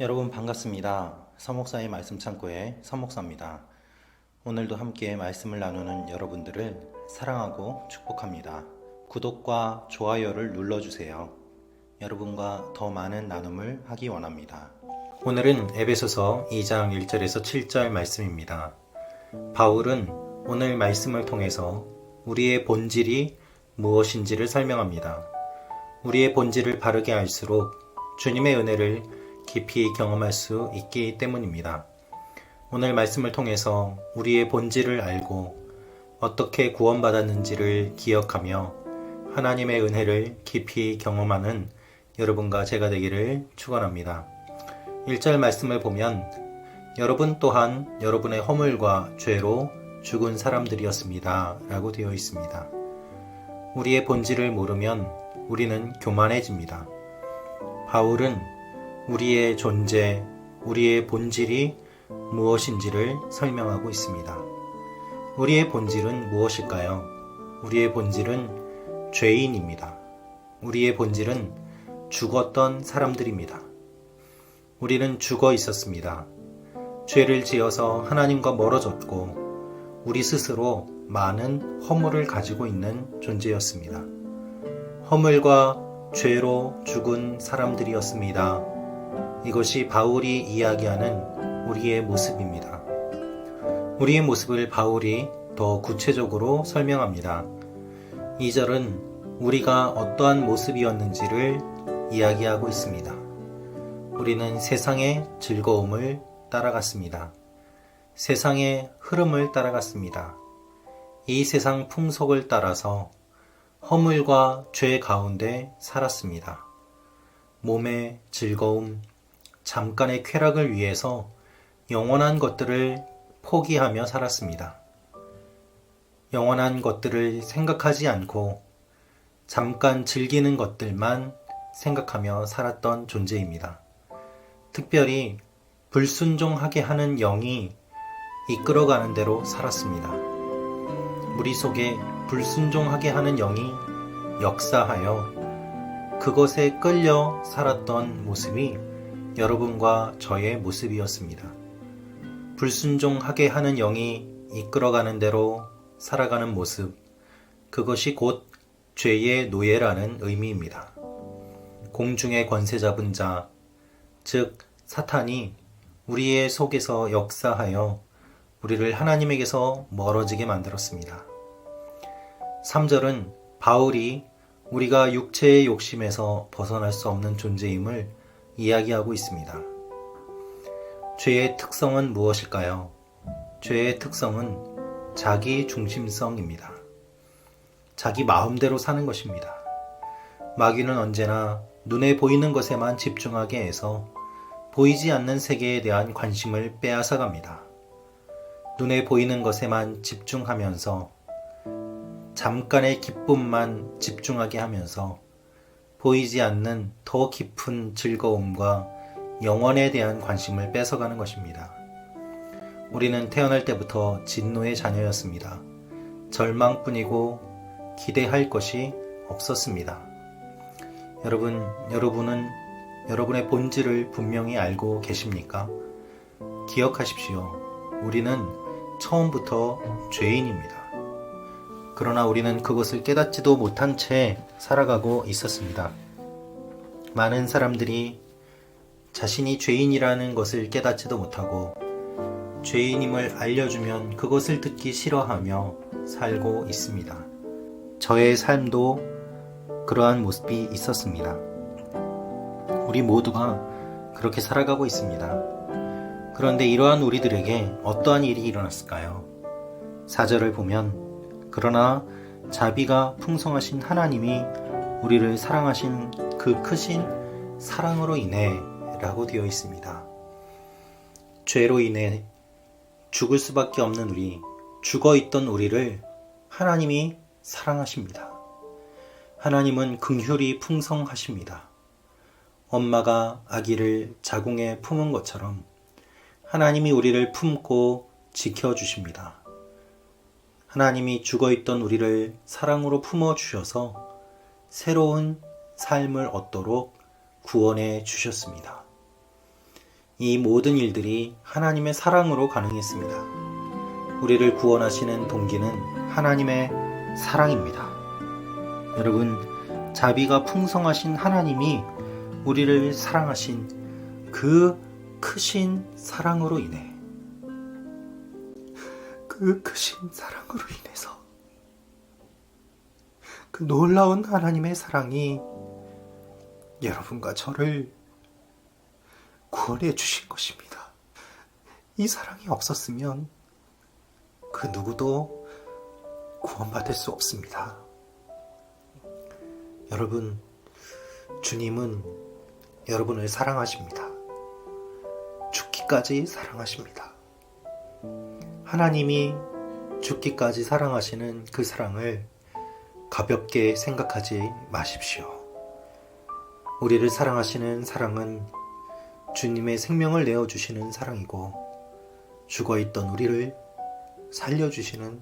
여러분 반갑습니다. 서목사의 말씀 창고의 서목사입니다. 오늘도 함께 말씀을 나누는 여러분들을 사랑하고 축복합니다. 구독과 좋아요를 눌러주세요. 여러분과 더 많은 나눔을 하기 원합니다. 오늘은 에베소서 2장 1절에서 7절 말씀입니다. 바울은 오늘 말씀을 통해서 우리의 본질이 무엇인지를 설명합니다. 우리의 본질을 바르게 알수록 주님의 은혜를 깊이 경험할 수 있기 때문입니다. 오늘 말씀을 통해서 우리의 본질을 알고 어떻게 구원받았는지를 기억하며 하나님의 은혜를 깊이 경험하는 여러분과 제가 되기를 축원합니다. 1절 말씀을 보면 여러분 또한 여러분의 허물과 죄로 죽은 사람들이었습니다 라고 되어 있습니다. 우리의 본질을 모르면 우리는 교만해집니다. 바울은 우리의 존재, 우리의 본질이 무엇인지를 설명하고 있습니다. 우리의 본질은 무엇일까요? 우리의 본질은 죄인입니다. 우리의 본질은 죽었던 사람들입니다. 우리는 죽어 있었습니다. 죄를 지어서 하나님과 멀어졌고 우리 스스로 많은 허물을 가지고 있는 존재였습니다. 허물과 죄로 죽은 사람들이었습니다. 이것이 바울이 이야기하는 우리의 모습입니다. 우리의 모습을 바울이 더 구체적으로 설명합니다. 2절은 우리가 어떠한 모습이었는지를 이야기하고 있습니다. 우리는 세상의 즐거움을 따라갔습니다. 세상의 흐름을 따라갔습니다. 이 세상 풍속을 따라서 허물과 죄 가운데 살았습니다. 몸의 즐거움, 잠깐의 쾌락을 위해서 영원한 것들을 포기하며 살았습니다. 영원한 것들을 생각하지 않고 잠깐 즐기는 것들만 생각하며 살았던 존재입니다. 특별히 불순종하게 하는 영이 이끌어가는 대로 살았습니다. 우리 속에 불순종하게 하는 영이 역사하여 그것에 끌려 살았던 모습이 여러분과 저의 모습이었습니다. 불순종하게 하는 영이 이끌어가는 대로 살아가는 모습, 그것이 곧 죄의 노예라는 의미입니다. 공중의 권세 잡은 자, 즉 사탄이 우리의 속에서 역사하여 우리를 하나님에게서 멀어지게 만들었습니다. 3절은 바울이 우리가 육체의 욕심에서 벗어날 수 없는 존재임을 이야기하고 있습니다. 죄의 특성은 무엇일까요? 죄의 특성은 자기 중심성입니다. 자기 마음대로 사는 것입니다. 마귀는 언제나 눈에 보이는 것에만 집중하게 해서 보이지 않는 세계에 대한 관심을 빼앗아갑니다. 눈에 보이는 것에만 집중하면서 잠깐의 기쁨만 집중하게 하면서 보이지 않는 더 깊은 즐거움과 영원에 대한 관심을 뺏어가는 것입니다. 우리는 태어날 때부터 진노의 자녀였습니다. 절망뿐이고 기대할 것이 없었습니다. 여러분은 여러분의 본질을 분명히 알고 계십니까? 기억하십시오. 우리는 처음부터 죄인입니다. 그러나 우리는 그것을 깨닫지도 못한 채 살아가고 있었습니다. 많은 사람들이 자신이 죄인이라는 것을 깨닫지도 못하고 죄인임을 알려주면 그것을 듣기 싫어하며 살고 있습니다. 저의 삶도 그러한 모습이 있었습니다. 우리 모두가 그렇게 살아가고 있습니다. 그런데 이러한 우리들에게 어떠한 일이 일어났을까요? 4절을 보면 그러나 자비가 풍성하신 하나님이 우리를 사랑하신 그 크신 사랑으로 인해 라고 되어 있습니다. 죄로 인해 죽을 수밖에 없는 우리, 죽어있던 우리를 하나님이 사랑하십니다. 하나님은 긍휼이 풍성하십니다. 엄마가 아기를 자궁에 품은 것처럼 하나님이 우리를 품고 지켜주십니다. 하나님이 죽어있던 우리를 사랑으로 품어주셔서 새로운 삶을 얻도록 구원해 주셨습니다. 이 모든 일들이 하나님의 사랑으로 가능했습니다. 우리를 구원하시는 동기는 하나님의 사랑입니다. 여러분, 자비가 풍성하신 하나님이 우리를 사랑하신 그 크신 사랑으로 인해, 그 크신 사랑으로 인해서 그 놀라운 하나님의 사랑이 여러분과 저를 구원해 주신 것입니다. 이 사랑이 없었으면 그 누구도 구원받을 수 없습니다. 여러분, 주님은 여러분을 사랑하십니다. 죽기까지 사랑하십니다. 하나님이 죽기까지 사랑하시는 그 사랑을 가볍게 생각하지 마십시오. 우리를 사랑하시는 사랑은 주님의 생명을 내어주시는 사랑이고, 죽어있던 우리를 살려주시는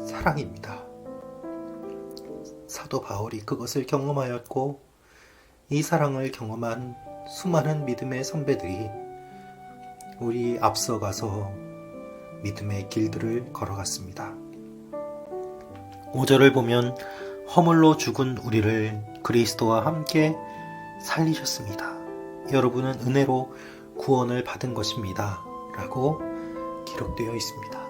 사랑입니다. 사도 바울이 그것을 경험하였고, 이 사랑을 경험한 수많은 믿음의 선배들이 우리 앞서가서 믿음의 길들을 걸어갔습니다. 5절을 보면 허물로 죽은 우리를 그리스도와 함께 살리셨습니다. 여러분은 은혜로 구원을 받은 것입니다. 라고 기록되어 있습니다.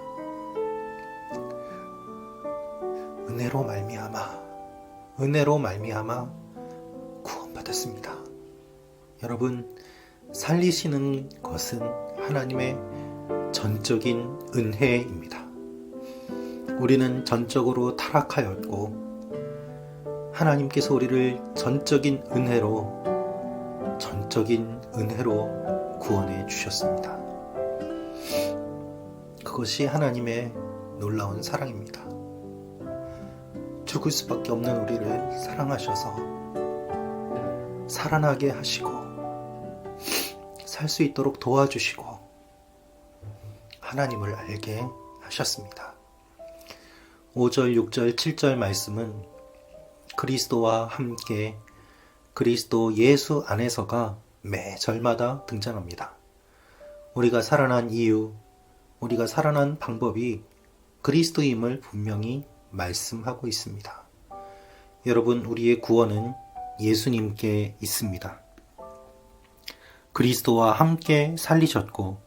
은혜로 말미암아 구원받았습니다. 여러분, 살리시는 것은 하나님의 전적인 은혜입니다. 우리는 전적으로 타락하였고, 하나님께서 우리를 전적인 은혜로 구원해 주셨습니다. 그것이 하나님의 놀라운 사랑입니다. 죽을 수밖에 없는 우리를 사랑하셔서 살아나게 하시고 살 수 있도록 도와주시고 하나님을 알게 하셨습니다. 5절, 6절, 7절 말씀은 그리스도와 함께 그리스도 예수 안에서가 매 절마다 등장합니다. 우리가 살아난 이유, 우리가 살아난 방법이 그리스도임을 분명히 말씀하고 있습니다. 여러분, 우리의 구원은 예수님께 있습니다. 그리스도와 함께 살리셨고,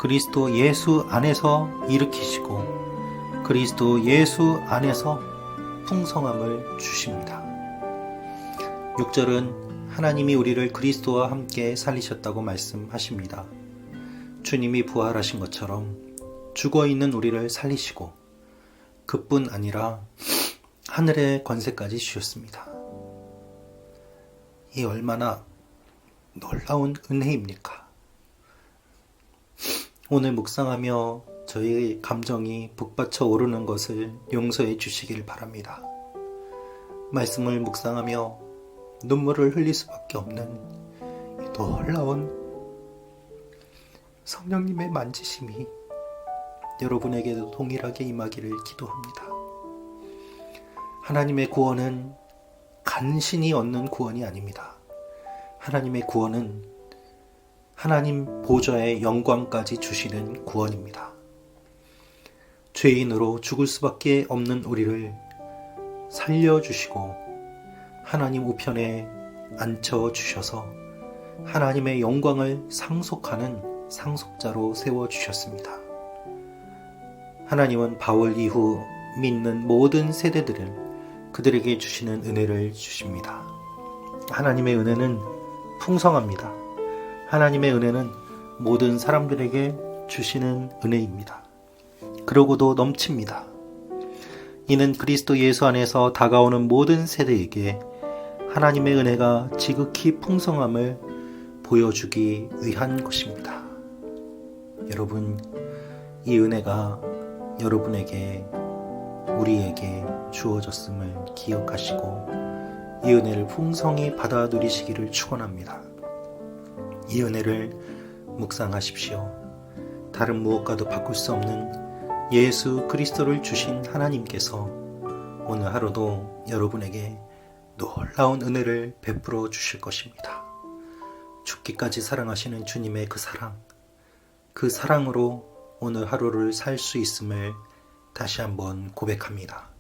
그리스도 예수 안에서 일으키시고, 그리스도 예수 안에서 풍성함을 주십니다. 6절은 하나님이 우리를 그리스도와 함께 살리셨다고 말씀하십니다. 주님이 부활하신 것처럼 죽어있는 우리를 살리시고, 그뿐 아니라 하늘의 권세까지 주셨습니다. 이 얼마나 놀라운 은혜입니까? 오늘 묵상하며 저희의 감정이 북받쳐 오르는 것을 용서해 주시길 바랍니다. 말씀을 묵상하며 눈물을 흘릴 수밖에 없는 이 놀라운 성령님의 만지심이 여러분에게도 동일하게 임하기를 기도합니다. 하나님의 구원은 간신히 얻는 구원이 아닙니다. 하나님의 구원은 하나님 보좌의 영광까지 주시는 구원입니다. 죄인으로 죽을 수밖에 없는 우리를 살려주시고 하나님 우편에 앉혀주셔서 하나님의 영광을 상속하는 상속자로 세워주셨습니다. 하나님은 바울 이후 믿는 모든 세대들을 그들에게 주시는 은혜를 주십니다. 하나님의 은혜는 풍성합니다. 하나님의 은혜는 모든 사람들에게 주시는 은혜입니다. 그러고도 넘칩니다. 이는 그리스도 예수 안에서 다가오는 모든 세대에게 하나님의 은혜가 지극히 풍성함을 보여주기 위한 것입니다. 여러분, 이 은혜가 여러분에게, 우리에게 주어졌음을 기억하시고 이 은혜를 풍성히 받아 누리시기를 축원합니다. 이 은혜를 묵상하십시오. 다른 무엇과도 바꿀 수 없는 예수 그리스도를 주신 하나님께서 오늘 하루도 여러분에게 놀라운 은혜를 베풀어 주실 것입니다. 죽기까지 사랑하시는 주님의 그 사랑, 그 사랑으로 오늘 하루를 살 수 있음을 다시 한번 고백합니다.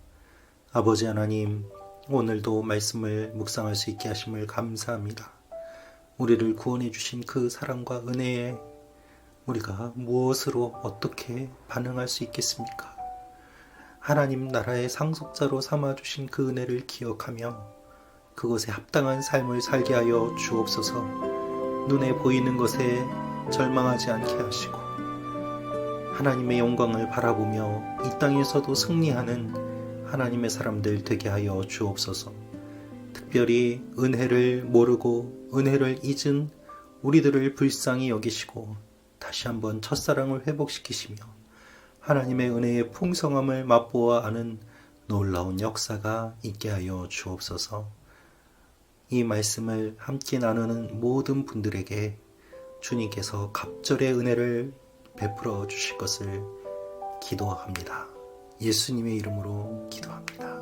아버지 하나님, 오늘도 말씀을 묵상할 수 있게 하심을 감사합니다. 우리를 구원해 주신 그 사랑과 은혜에 우리가 무엇으로 어떻게 반응할 수 있겠습니까? 하나님 나라의 상속자로 삼아주신 그 은혜를 기억하며 그것에 합당한 삶을 살게 하여 주옵소서. 눈에 보이는 것에 절망하지 않게 하시고 하나님의 영광을 바라보며 이 땅에서도 승리하는 하나님의 사람들 되게 하여 주옵소서. 특별히 은혜를 모르고 은혜를 잊은 우리들을 불쌍히 여기시고 다시 한번 첫사랑을 회복시키시며 하나님의 은혜의 풍성함을 맛보아 아는 놀라운 역사가 있게 하여 주옵소서. 이 말씀을 함께 나누는 모든 분들에게 주님께서 갑절의 은혜를 베풀어 주실 것을 기도합니다. 예수님의 이름으로 기도합니다.